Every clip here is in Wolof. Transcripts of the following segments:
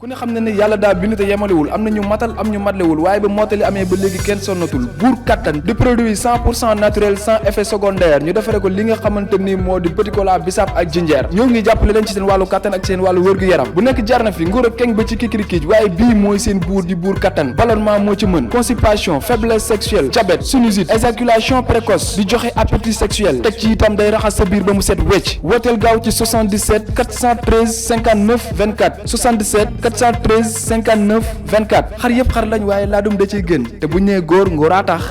ku ne xam ne ne yàlla daa bind te yemalewul am na ñu matal am ñu matlewul waaye ba mottali amee ba léegi kenn sonnatul buur kattan di produit 100% naturel sans effet secondaire ñu defare ko li nga xamante ni moo di petit cola bisaab ak jinjeer ñoo ngi jàppale leen ci seen wàllu kattan ak seen wàllu wërgu-yaram bu nekk jarna fi nguur ak keng ba ci kikirikiij waaye bii mooy seen buur di buur kattan ballonnement moo ci mën constipation faiblesse sexuelle diabète sinusite éjaculation précoce di joxe appétit sexuel teg ci itam day raxas sa biir ba mu set wecc wooteel gaaw ci 77 413 59 24 77 413 59 24 xar yëpp xar lañ waaye laadum da ciy gën te bu ñu nee góor ngóoraa tax.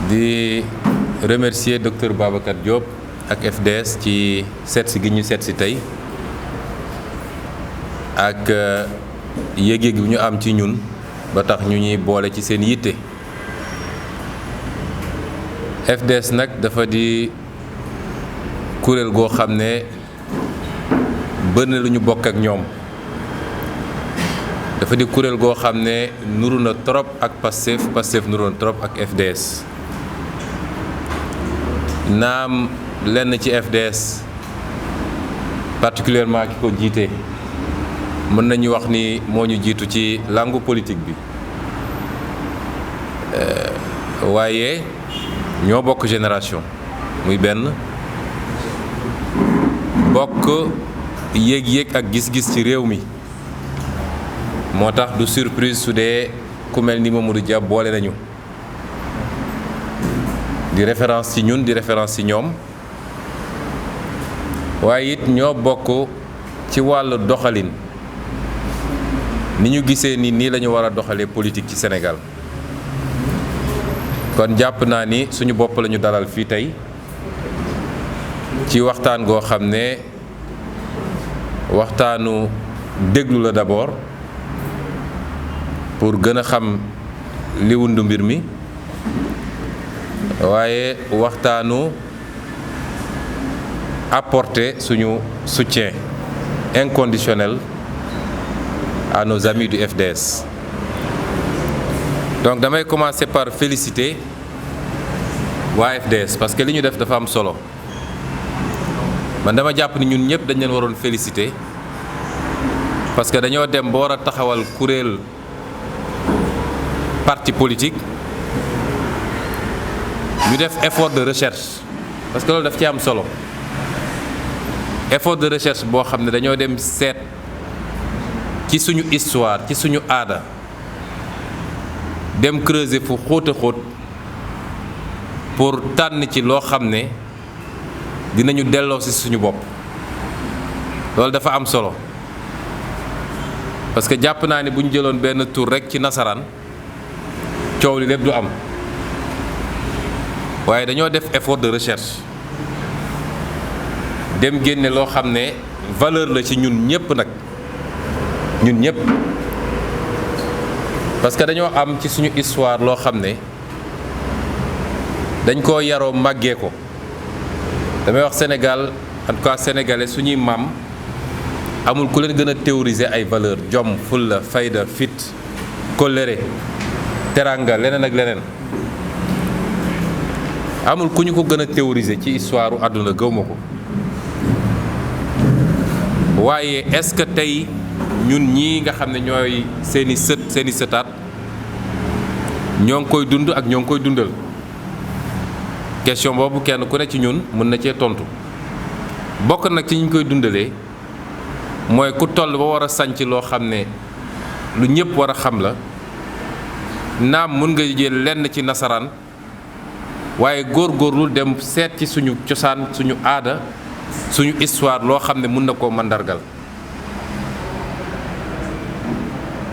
di remercier docteur Babacar Diop ak FDS ci seetsi gi ñu seetsi tey ak yéeg-yéeg bi ñu am ci ñun ba tax ñu ñuy boole ci seen yitte. FDS nag dafa di kuréel goo xam ne bëri na lu ñu bokk ak ñoom dafa di kuréel goo xam ne nuru na trop ak Pastef nuru na trop ak FDS naam lenn ci FDS particulièrement ki ko jiite mën nañu wax ni moo ñu jiitu ci langue politique bi waaye ñoo bokk génération muy benn bokk yéeg-yéeg ak gis-gis ci réew mi moo tax du surprise su dee ku mel ni Mamadou Dia boole nañu di référence ci ñun di référence ci ñoom waaye it ñoo bokk ci wàllu doxalin ni ñu gisee ni nii la ñu war a doxalee politique ci Sénégal kon jàpp naa ni suñu bopp la ñu dalal fii tey ci waxtaan goo xam ne waxtaanu déglu la d'abord pour gën a xam li wundu mbir mi waaye waxtaanu apporter suñu soutien inconditionnel à nos amis du FDS. Donc damay commencer par féliciter waa FDS parce que li ñu def dafa am solo man dama jàpp ni ñun ñëpp dañ leen waroon féliciter parce que dañoo dem ba war a taxawal kuréel parti politique ñu def effort de recherche parce que loolu daf ci am solo effort de recherche boo xam ne dañoo dem seet ci suñu histoire ci suñu aada dem creuser fu xóot a xóot pour tànn ci loo xam ne dinañu delloo ci suñu bopp loolu dafa am solo parce que jàpp naa ne bu ñu jëloon benn tur rekk ci nasaraan coow li lépp du am waaye dañoo def effort de recherche dem génne loo xam ne valeur la ci ñun ñépp nag ñun ñépp parce que dañoo am ci suñu histoire loo xam ne dañ koo yaroo màggee ko damay wax Sénégal en tout cas sénégalais suñuy maam amul ku leen gën a théoriser ay valeur jom fulla fayda fit kóllëre teranga leneen ak leneen amul ku ñu ko gën a théoriser ci histoire u àdduna gëwma ko waaye est-ce que tey ñun ñii nga xam ne ñooy seeni sëtaat ñoo ngi koy dund ak ñoo ngi koy dundal question boobu kenn ku ne ci ñun mën na cee tontu bokk nag ci ñu koy dundalee mooy ku toll ba war a sanc loo xam ne lu ñëpp war a xam la naam mën nga jël lenn ci nasaraan waaye góorgóorlu dem seet ci suñu cosaan suñu aada suñu histoire loo xam ne mën na koo màndargal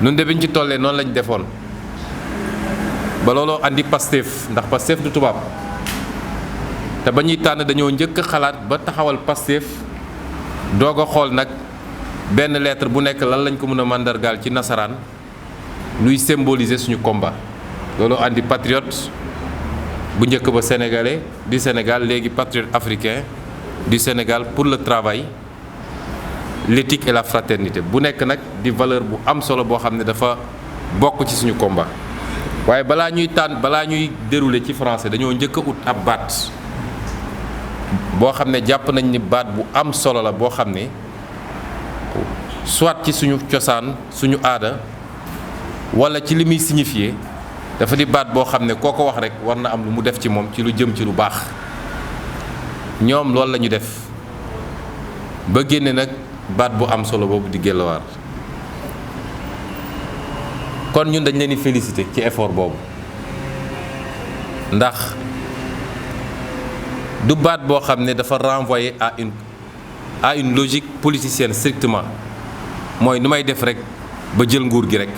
nun de biñ ci tollee noonu lañ defoon ba looloo andi Pastef ndax Pastef du tubaab te ba ñuy tànn dañoo njëkk xalaat ba taxawal Pastef doog a xool nag benn lettre bu nekk lan lañ ko mën a màndargaal ci nasaraan luy symboliser suñu combat looloo andi patriote bu njëkk ba sénégalais du Sénégal léegi patriote africain du Sénégal pour le travail l'éthique et la fraternité bu nekk nag di valeur bu am solo boo xam ne dafa bokk ci suñu combat waaye balaa ñuy dérouler ci français dañoo njëkk a ut ab baat boo xam ne jàpp nañ ni baat bu am solo la boo xam ne soit ci suñu cosaan suñu aada wala ci li muy signifier dafa di baat boo xam ne koo ko wax rek war na am lu mu def ci moom ci lu jëm ci lu baax. ñoom loolu la ñu def ba génne nag baat bu am solo boobu di Guelwaar kon ñun dañ leen di féliciter ci effort boobu ndax du baat boo xam ne dafa renvoyer à une logique politicienne strictement mooy nu may def rek ba jël nguur gi rek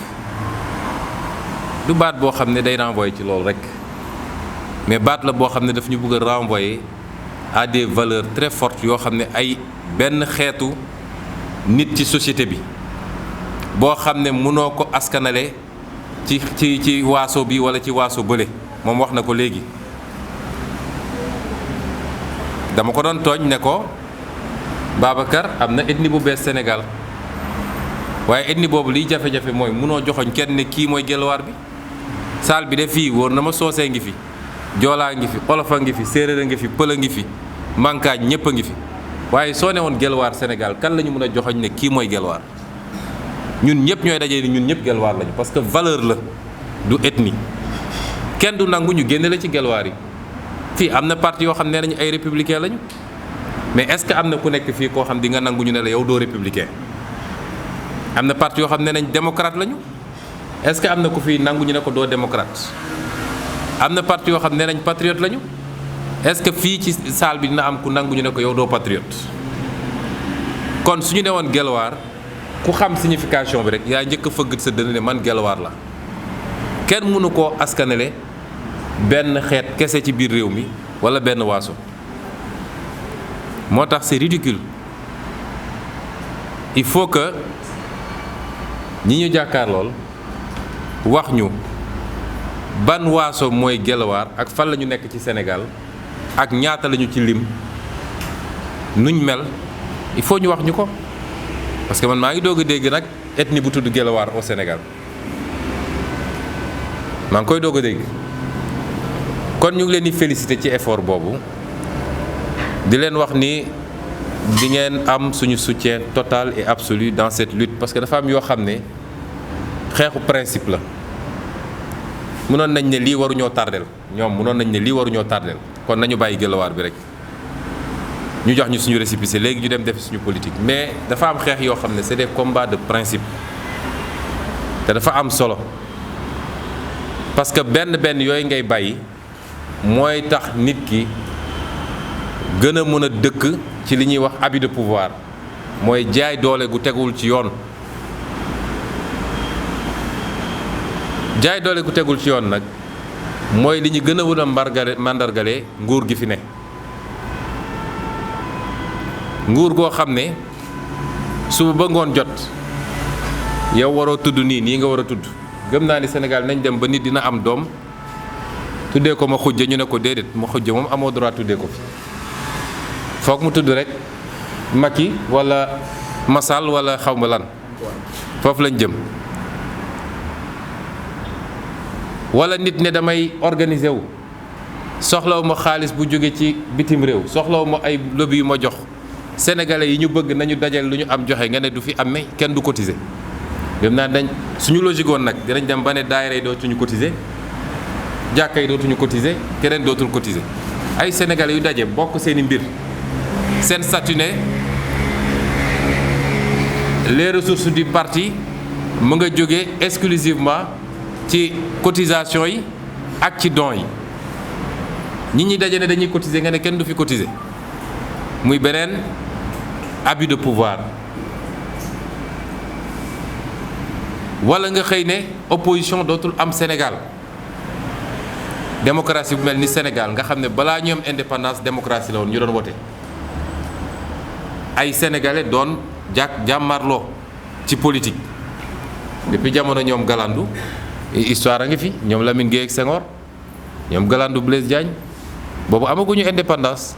du baat boo xam ne day renvoyer ci loolu rek mais baat la boo xam ne daf ñu bëgg a renvoyer à des valeurs très fortes yoo xam ne ay benn xeetu nit ci société bi boo xam ne mënoo ko askanale ci waaso bi walla ci waaso bële moom wax na ko léegi dama ko doon tooñ ne ko Babacar am na ethnie bu bees Sénégal waaye ethnie boobu liy jafe-jafe mooy mënoo joxoñ kenn ne kii mooy Guelwaar bi saal bi de fii wóor na ma soosee ngi fi joolaa ngi fi olof a ngi fi séeréer a ngi fi pël a ngi fi mankaañ ñëpp a ngi fi waaye soo ne woon Guelwaar Sénégal kan la ñu mën a joxoñ ne kii mooy Guelwaar ñun ñëpp ñooy dajee ni ñun ñëpp Guelwaar lañu parce que valeur la du ethnie kenn du nangu ñu génne la ci Guelwaar yi fii am na parti yoo xam ne nañu ay républicain lañu mais est-ce que am na ku nekk fii koo xam di nga nangu ñu ne la yow doo républicain am na parti yoo xam ne nañ démocrate lañu est-ce que am na ku fii nangu ñu ne ko doo démocrate am na parti yoo xam ne nañ patriote lañu est-ce que fii ci salle bi dina am ku nangu ñu ne ko yow doo patriote kon su ñu ne woon Guelwaar ku xam signification bi rek yaa njëkk a fëgg sa dënn ne man Guelwaar la kenn mënu koo askanale benn xeet kese ci biir réew mi walla benn waaso moo tax c'est ridicule il faut que ñi ñu jàkkaar lool wax ñu ban waaso mooy Guelwaar ak fan la ñu nekk ci Sénégal ak ñaata lañu ci lim nuñ mel il faut ñu wax ñu ko parce que man maa ngi doog a dégg nag ethnie bu tudd Guelwaar au Sénégal maa ngi koy doog a dégg kon ñu ngi leen di féliciter ci effort boobu di leen wax ni di ngeen am suñu soutien total et absolu dans cette lutte parce que dafa am yoo xam ne xeexu principe la mënoon nañ ne lii waruñoo tardel ñoom mënoon nañ ne lii waruñoo tardel kon nañu bàyyi Guelwaar bi rek ñu jox ñu suñu récépissé léegi ñu dem def suñu politique mais dafa am xeex yoo xam ne c'est des combats de principe te dafa am solo parce que benn yooyu ngay bàyyi mooy tax nit ki gën a mën a dëkk ci li ñuy wax abus de pouvoir mooy jaay doole gu tegul ci yoon jaay doole gu tegul ci yoon nag mooy li ñu gën a wën a màndargale nguur gi fi ne nguur goo xam ne suba ba ngoon jot yow waroo tudd nii nga war a tudd gëm naa ni Sénégal nañ dem ba nit dina am doom tuddee ko ma xujja ñu ne ko déedéet ma xujja moom amoo droit tuddee ko fi foog mu tudd rek Macky wala Massal wala xaw ma lan foofu lañ jëm wala nit ne damay organiser wu soxlawu ma xaalis bu jóge ci bitim réew soxlawu ma ay lobby yu ma jox sénégalais yi ñu bëgg nañu dajal lu ñu am joxe nga ne du fi amee kenn du cotiser dem naa dañ suñu logique woon nag dinañ dem ba ne daayira yi dootuñu cotiser jàkka yi dootuñu cotiser keneen dootul cotiser ay sénégalais yu daje bokk seeni mbir seen statut ne les ressources du parti mu nga jóge exclusivement ci cotisation yi ak ci don yi nit ñi daje ne dañuy cotiser nga ne kenn du fi cotiser muy beneen abus de pouvoir wala nga xëy ne opposition dootul am Sénégal démocratie bu mel ni Sénégal nga xam ne balaa ñu am indépendance démocratie la woon ñu doon wote ay sénégalais doon jàmmarloo ci politique depuis jamono ñoom Galandou histoire a ngi fi ñoom Lamine Gueye ak Senghor ñoom Galandou Blaise Diagne boobu amaguñu indépendance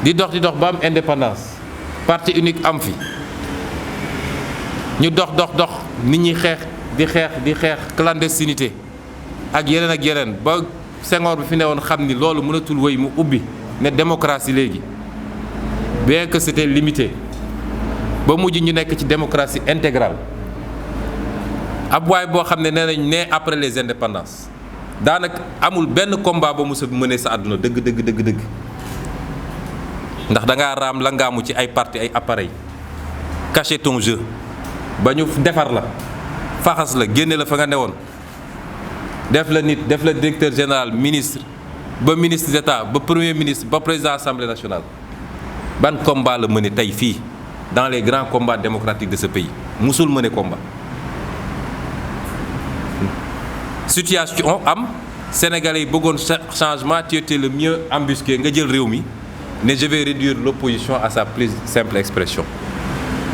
di dox ba am indépendance parti unique am fi ñu dox nit ñi xeex di xeex clandestinité ak yeneen ba Senghor bi fi newoon xam ni loolu mënatul wéy mu ubbi ne démocratie léegi bien que c'était limité ba mujj ñu nekk ci démocratie intégrale ab waay boo xam ne nee nañ ne après les indépendances daanaka amul benn combat ba mos a mëne sa àdduna dëgg ndax da ngaa raam la ngaamu ci ay parti ay appareil cacher ton jeu ba ñu defar la faxas la génne la fa nga newoon def la nit def la directeur général ministre ba ministre d'État ba premier ministre ba président assemblée nationale ban combat la mëne tey fii dans les grands combats démocratiques de ce pays musul mëne combat. situation am sénégalais yi bëggoon changement tu étais le mieux embusqué nga jël réew mi ne je vais réduire l'opposition à sa plus simple expression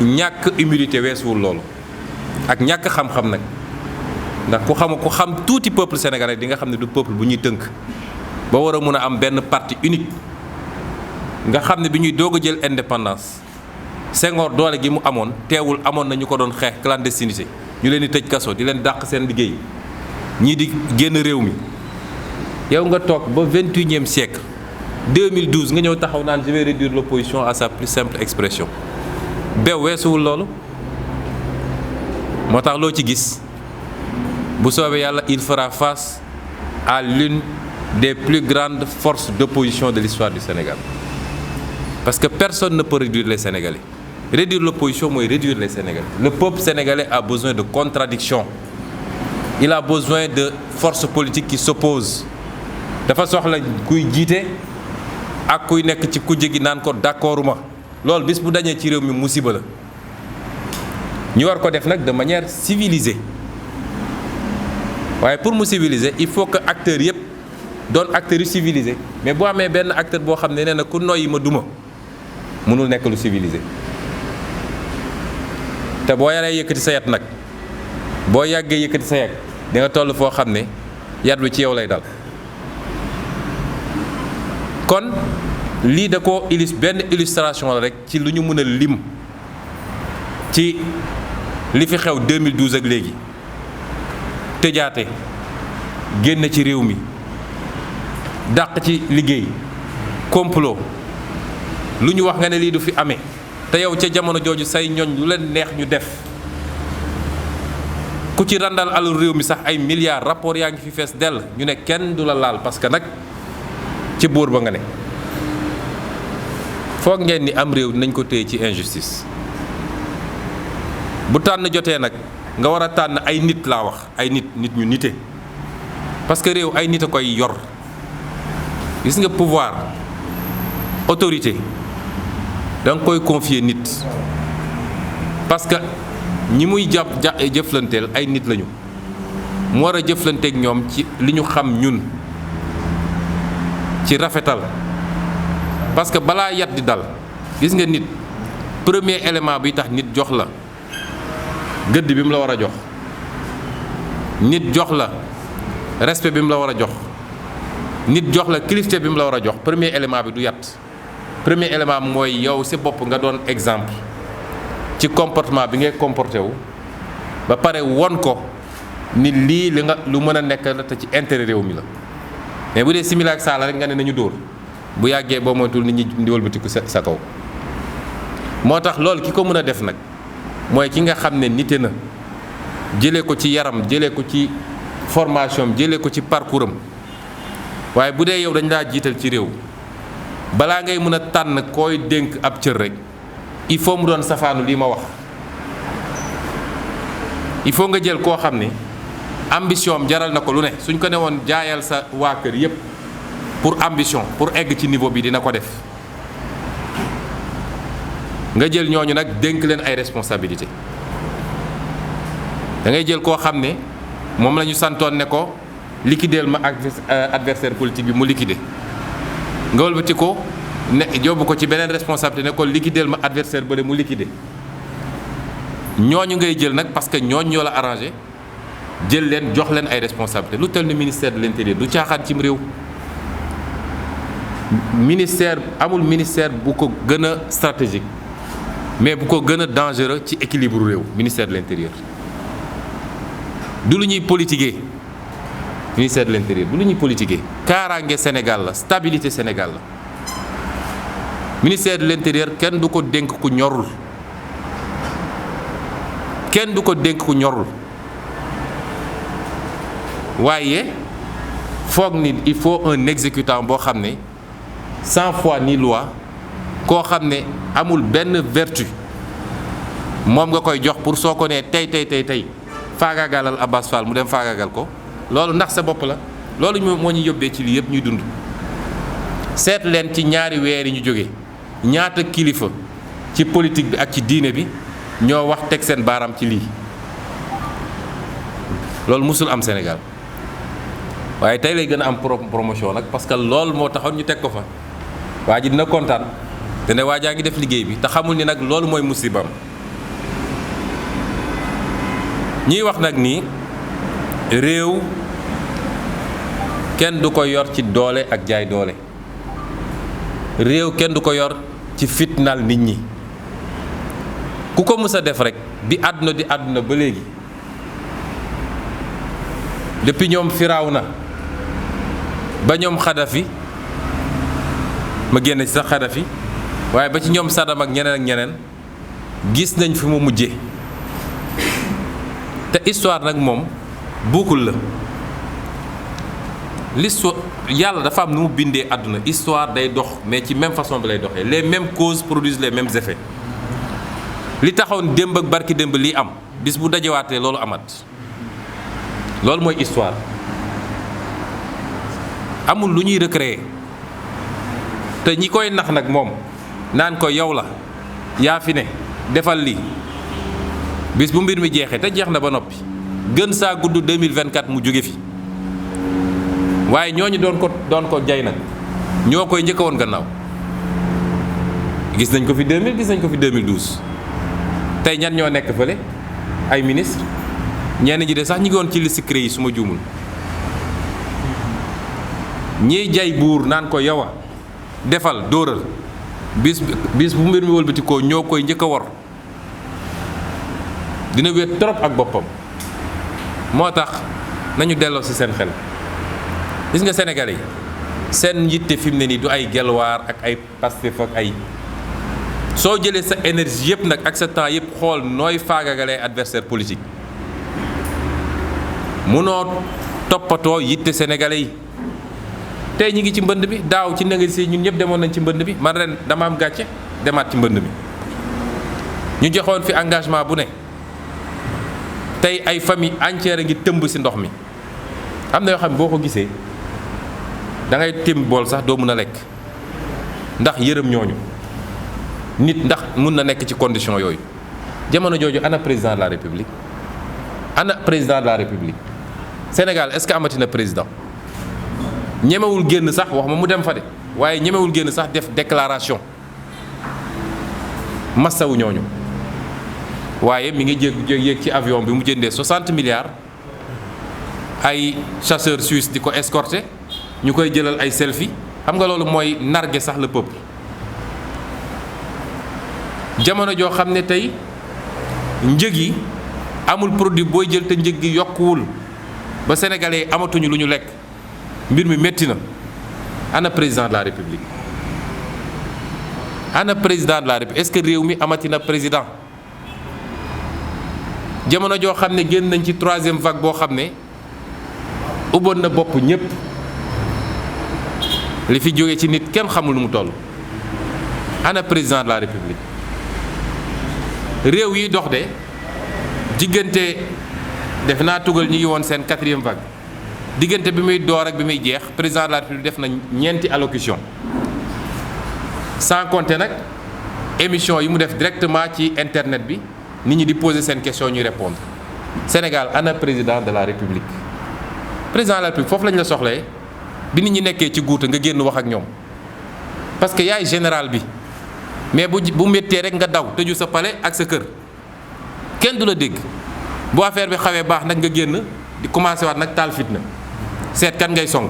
ñàkk humilité weesuwul loolu ak ñàkk xam-xam nag ndax ku xam tuuti peuple sénégalais di nga xam ne du peuple bu ñuy tënk ba war a mun a am benn parti unique nga xam ne bi ñuy doog a jël indépendance Senghor doole gi mu amoon teewul amoon na ñu ko doon xeex clandestinité ñu leen di tëj kaso di leen dàq seen liggéey ñii di génn réew mi yow nga toog ba 21e siècle 2012 nga ñëw taxaw naan je vais réduire l'opposition à sa plus simple expression bew weesuwul loolu moo tax loo ci gis bu soobee yàlla il fera face à l'une des plus grandes forces d'opposition de l'histoire du Sénégal parce que personne ne peut réduire les Sénégalais réduire l'opposition mooy réduire les Sénégalais le peuple sénégalais a besoin de contradiction il a besoin de forces politiques qui s'opposent dafa soxla kuy jiite ak kuy nekk ci kujje gi naan ko d'accorduma loolu bis bu dañee ci réew mi musiba la ñu war ko def nag de manière civilisée waaye pour mu civiliser il faut que acteurs yëpp doon acteurs yu civilisés mais boo amee benn acteur boo xam ne nee na ku noyyi ma duma mënul nekk lu civilisé te boo yaree yëkkati sa yat nag boo yàggee yëkkati sa yat di nga toll foo xam ne yat bi ci yow lay dal kon lii da ko benn illustration la rek ci lu ñu mën a lim ci li fi xew 2012 ak léegi tëjaate génn ci réew mi dàq ci liggéey complot lu ñu wax nga ne lii du fi amee te yow ca jamono jooju say ñoñ lu leen neex ñu def ku ci randal alal réew mi sax ay milliards rapport yaa ngi fi fees dell ñu ne kenn du la laal parce que nag ci buur ba nga ne foog ngeen ni am réew nañ ko téye ci injustice bu tànn jotee nag nga war a tànn ay nit laa wax ay nit ñu nite parce que réew ay nit a koy yor gis nga pouvoir autorité da nga koy confier nit parce que ñi muy jëflanteel ay nit lañu mu war a jëflanteeg ñoom ci li ñu xam ñun ci rafetal parce que balaa yat di dal gis nga nit premier élément bi tax nit jox la gëdd bi mu la war a jox nit jox la respect bi mu la war a jox nit jox la kilifte bi mu la war a jox premier élément bi du yat premier élément mooy yow si bopp nga doon exemple ci comportement bi ngay comporté wu ba pare won ko ni lii li nga lu mën a nekk la te ci intérêt réew mi la mais bu dee simila ak saala rek nga ne nañu dóor bu yàggee boo moytul nit ñi di wëlbatiku sa kaw moo tax loolu ki ko mën a def nag mooy ki nga xam ne nite na jëlee ko ci yaram jëlee ko ci formation jëlee ko ci parcours am waaye bu dee yow dañ laa jiital ci réew balaa ngay mën a tànn koy dénk ab cër rek il faut mu doon safaanu lii ma wax il faut nga jël koo xam ne ambition am jaral na ko lu ne suñ ko ne woon jaayal sa waa kër yépp pour ambition pour egg ci niveau bi dina ko def nga jël ñooñu nag dénk leen ay responsabilité da ngay jël koo xam ne moom la ñu santoon ne ko liquideel ma adversaire politique bi mu liquider nga wëlbati ko ne yóbbu ko ci beneen responsabilité ne ko liquideel ma adversaire bële mu liquider ñooñu ngay jël nag parce que ñooñu ñoo la arrangé jël leen jox leen ay responsabilité lu tel ni ministère de l'intérieur du caaxaan cim réew ministère amul ministère bu ko gën a stratégique mais bu ko gën a dangereux ci équilibre réew ministère de l'intérieur du lu ñuy politiquer ministère de l'intérieur bu lu ñuy politiquer. kaaraange Sénégal la, stabilité Sénégal la. ministère de l'intérieur kenn du ko dénk ku ñorul, kenn du ko dénk ku ñorul. waaye foog ni il faut un exécutant boo xam ne sans foi ni loi, koo xam ne amul benn vertu moom nga koy jox pour soo ko nee tey faagaagalal Abass Fall mu dem faagaagal ko. loolu ndax sa bopp la. loolu moo ñu yóbbee ci lii yëpp ñuy dund. seet leen ci ñaari weer yi ñu jóge ñaata kilifa ci politique bi ak ci diine bi ñoo wax teg seen baaraam ci lii. loolu musul am Sénégal waaye tey lay gën a am promotion nag parce que loolu moo taxoon ñu teg ko fa. waa ji dina kontaan te ne waa jaa ngi def liggéey bi te xamul ni nag loolu mooy musibam. ñiy wax nag ni réew kenn du ko yor ci doole ak jaay doole, réew kenn du ko yor ci fitnaal nit ñi. ku ko mës a def rek di àdduna ba léegi depuis ñoom Firawna ba ñoom Xadafi, ma génn ci sax Xadafi, waaye ba ci ñoom Saddam ak ñeneen gis nañ fi mu mujje. te histoire nag moom buukul la. l'histoire yàlla dafa am nu mu bindee àdduna, histoire day dox mais ci même façon bi lay doxee. les mêmes causes produisent les mêmes effets. li taxoon démb ak barki démb lii am bis bu dajewaatee loolu amat. loolu mooy histoire. amul lu ñuy recréer te ñi koy nax nag moom naan ko yow la yaa fi ne defal lii bis bu mbir mi jeexee te jeex na ba noppi gën saa gudd 2024 mu jóge fi. waaye ñooñu doon ko jay nag ñoo koy njëkk woon gannaaw. gis nañ ko fi 2000 gis nañ ko fi 2012 tey ñan ñoo nekk fële ay ministre ñenn ñi de sax ñi ngi woon ci liste CREI yi su ma juumul. ñiy jay buur naan ko yow a defal dóoral bis bu mbir mi wëlbatikoo ñoo koy njëkk a wor. dina wéet trop ak boppam. moo tax nañu delloo ci seen xel. gis nga Sénégalais yi seen yitte fi mu ne nii du ay gelwaar ak ay Pastef ak ay. soo jëlee sa énergie yëpp nag ak sa temps yëpp xool nooy faagagalee adversaire politique munoo toppatoo yitte Sénégalais yi. tey ñi ngi ci mbënd bi daaw ci négocier ñun ñëpp demoon nañ ci mbënd bi man ren dama am gàcce demaat ci mbënd mi. ñu joxoon fi engagement bu ne tey ay famille entière a ngi tëmb ci ndox mi. am na yoo xam ne boo ko gisee da ngay tim bool sax doo mun a lekk ndax yërëm ñooñu. nit ndax mun na nekk ci condition yooyu. jamono jooju ana président de la république ana président de la république Sénégal est-ce que amati na président. ñemewul génn sax wax ma mu dem fa de waaye ñemewul génn sax def déclaration massawu ñooñu. waaye mi ngi yéeg ci avion bi mu jëndee 60 milliards ay chasseurs suisses di ko escorter ñu koy jëlal ay selfie. xam nga loolu mooy narguer sax le peuple. jamono joo xam ne tey njëg yi amul produit booy jël te njëg gi yokkuwul ba sénégalais yi amatuñu lu ñu lekk. mbir mi métti na. ana président de la république ana président de la république est-ce que réew mi amati na président. jamono joo xam ne génn nañ ci 3e vague boo xam ne ubboon na bopp ñépp li fi jóge ci nit kenn xamul lu mu toll. ana président de la république. réew yi dox de diggante def naa tugal ñi ngi woon seen 4e vague. diggante bi muy door ak bi muy jeex président de la république def na ñeenti allocution sans compter nag émission yi mu def directement ci internet bi nit ñi di poser seen question ñuy répondre. Sénégal ana président de la république. président de la république foofu lañ la soxlee bi nit ñi nekkee ci guuta nga génn wax ak ñoom parce que yaay général bi mais bu méttee rek nga daw tëju sa palais ak sa kër kenn du la dégg. bu affaire bi xawee baax nag nga génn di commencé waat nag taal fitna seet kan ngay song.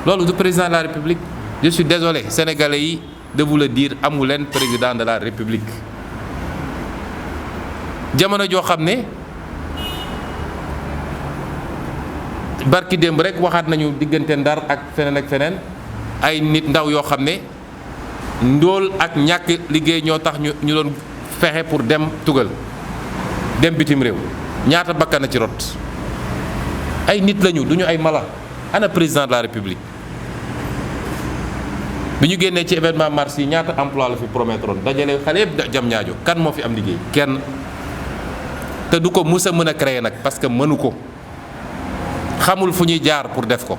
loolu du président de la république. je suis désolé sénégalais yi de vous le dire amu leen président de la république. jamono joo xam ne barki démb rek waxaat nañu diggante Ndar ak feneen ay nit ndaw yoo xam ne ndóol ak ñàkk liggéey ñoo tax ñu doon fexe pour dem tugal dem bitim réew ñaata bakkan na ci rot. ay nit lañu duñu ay mala. ana président de la république bi ñu génnee ci événement mars yi ñaata emploi la fi promettroon dajale xale yëpp jam ñaajo kan moo fi am liggéey kenn. te du ko mus a mën a créer nag parce que mënu ko xamul fu ñuy jaar pour def ko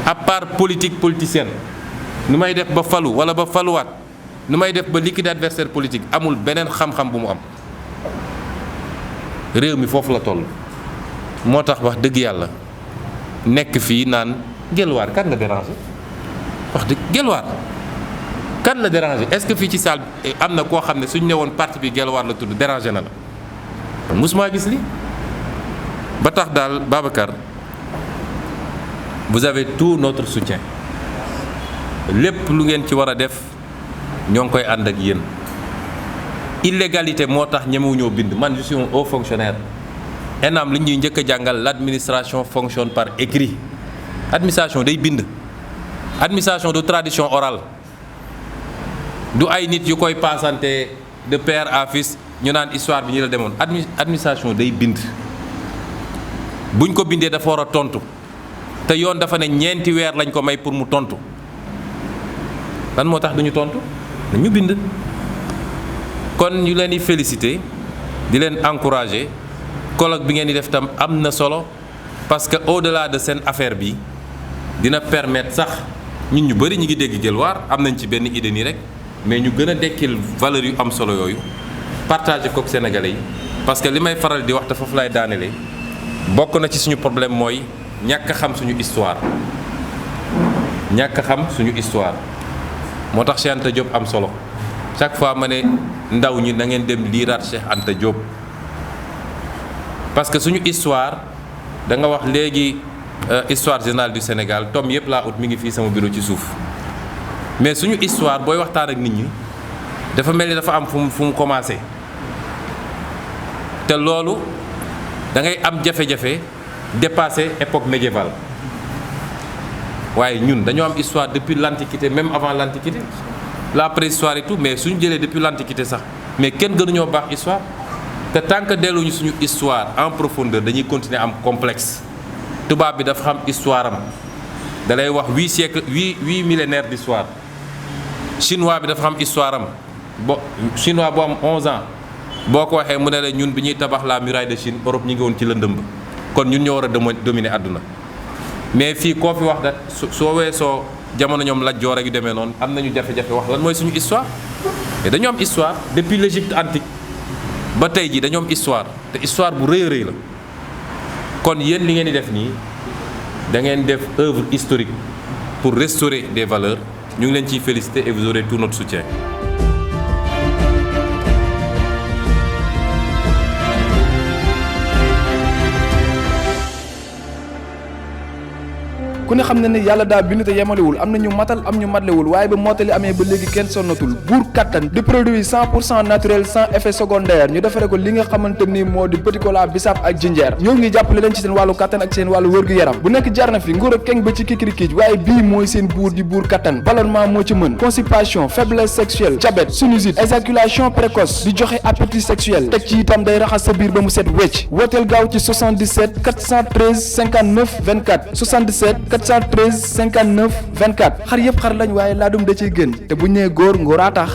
à part politique politicienne nu may def ba falu wala ba faluwaat nu may def ba liquider adversaire politique amul beneen xam-xam bu mu am. réew mi foofu la toll moo tax wax dëgg yàlla nekk fii naan Guelwaar kan la déranger wax dëgg Guelwaar kan la déranger est-ce que fii ci salle am na koo xam ne suñ ne woon parti bi Guelwaar la tudd déranger na la musuma gis li ba tax daal Babacar vous avez tout notre soutien lépp lu ngeen ci war a def ñoo ngi koy ànd ak yéen. illégalité moo tax ñemewuñoo bind man je suis un haut fonctionnaire ENAM li ñuy njëkk a jàngal l'administration fonctionne par écrit administration day bind administration de tradition orale du ay nit yu koy passante de père à fils ñu naan histoire bi ñu la demoon administration day bind buñ ko bindee dafa war a tontu te yoon dafa ne ñeenti weer lañ ko may pour mu tontu lan moo tax duñu tontu dañu bind. kon ñu leen di féliciter di leen encourager colloque bi ngeen di def tam am na solo parce que au-delà de seen affaire bi dina permettre sax ñun ñu bëri ñu ngi dégg Guelwaar am nañ ci benn idée nii rek mais ñu gën a dekkil valeurs yu am solo yooyu partager ko ak Sénégalais yi parce que li may faral di wax te foofu lay daanelee bokk na ci suñu problème mooy ñàkk a xam suñu histoire moo tax Cheikh Anta Diop am solo chaque fois ma ne ndaw ñi na ngeen dem liiraat Cheikh Anta Diop parce que suñu histoire da nga wax léegi histoire générale du Sénégal tome yëpp laa ut mi ngi fii sama bureau ci suuf mais suñu histoire booy waxtaan ak nit ñi dafa mel ni dafa am fu mu commencé te loolu da ngay am jafe-jafe dépasser époque médiévale waaye ñun dañoo am histoire depuis l'Antiquité même avant l'Antiquité la préhistoire et tout mais suñu jëlee depuis l'Antiquité sax mais kenn gënuñoo baax histoire te tant que delluñu suñu histoire en profondeur dañuy continuer am complexe tubaab bi dafa xam histoire am da lay wax 8 millénaires d'histoire chinois bi dafa xam histoire am chinois bu am 11 ans boo ko waxee mu ne la ñun bi ñuy tabax la muraille de Chine Europe ñi ngi woon ci lëndëm ba kon ñun ñoo war a dominer àdduna mais fii koo fi wax da soo weesoo jamono ñoom Lat Joor ak yu demee noonu am nañu jafe-jafe wax lan mooy suñu histoire et dañoo am histoire depuis l'Égypte antique ba tey ji dañoo am histoire te histoire bu rëy a rëy la kon yéen li ngeen di def nii da ngeen def œuvre historique pour restaurer des valeurs ñu ngi leen ciy féliciter et vous aurez tout notre soutien. ku ne xam ne ne yàlla daa bind te yemalewul am na ñu matal am ñu matlewul waaye ba mottali amee ba léegi kenn sonnatul buur kattan di produit 100% naturel sans effet secondaire ñu defare ko li nga xamante ni moo di petit cola bisaab ak jinjeer ñoo ngi jàppale leen ci seen wàllu kattan ak seen wàllu wërgu-yaram bu nekk jarna fi nguur ak keng ba ci kikirikiij waaye bii mooy seen buur di buur kattan ballonnement moo ci mën constipation faiblesse sexuelle diabète sinusite éjaculation précoce di joxe appétit sexuel teg ci itam day raxas sa biir ba mu set wecc wooteel gaaw ci 77 413 59 24 77 413 59 24 xar yëpp xar lañ waaye laadum da ciy gën te bu ñu nee góor ngóoraa tax